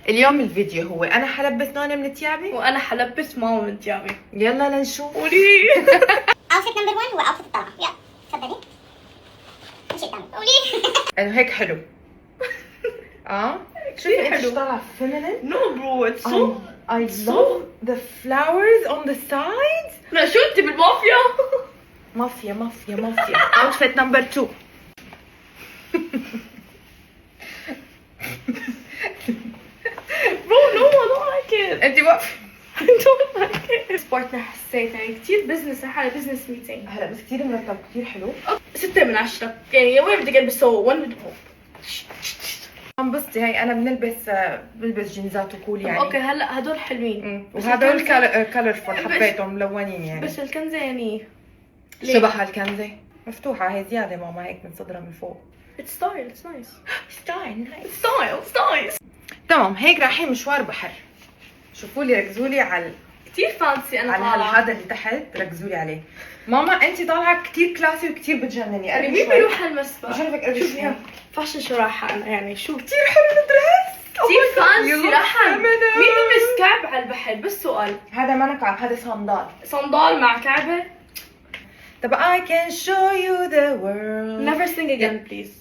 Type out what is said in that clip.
اليوم الفيديو هو انا حلبس نونا من ثيابي وانا حلبس ماما من ثيابي. يلا لنشوف. قولي. اوتفيت نمبر 1 هو اوتفيت الطلعه. يلا تفضلي. ايش الثاني؟ قولي. انه هيك حلو. شوفي حلو. حلو طالع feminine. نو برو اتس سو. I love the flowers on the sides. لا شو انت بالمافيا؟ مافيا مافيا مافيا. outfit number 2. برو نو I don't like it. انت واقفه. I don't like it. سبورتنا حسيت يعني كثير بزنس حالة بزنس ميتينج. هلا بس كثير مرتب كثير حلو. 6 من 10 يعني وين بدك البسه 1 بدك. انبسطي هي انا بلبس جينزات وكول يعني. اوكي هلا هدول حلوين. وهدول كالرفول حبيتهم ملونين يعني. بس الكنزة يعني شبه الكنزه مفتوحه هي زياده ماما هيك من صدرها من فوق. اتس ستايل اتس نايس. ستايل ستايل. تمام هيك رايحين مشوار بحر. شوفوا لي ركزوا لي على كثير فانسي انا على طالعة. هذا اللي تحت ركزوا لي عليه. ماما انت طالعه كثير كلاسي وكثير بتجنني. قربي مين شوي. بيروح المسبح؟ بشوفك قربي شوفي شوي. فاشن شو رايحة انا يعني شو كثير حلو الدرس. كثير فانسي you look رايحة. feminine. مين بيلبس كعب على البحر؟ بس سؤال. هذا ما نكعب هذا صندال. صندال مع كعبة. طب I can show you the world. Never sing again please.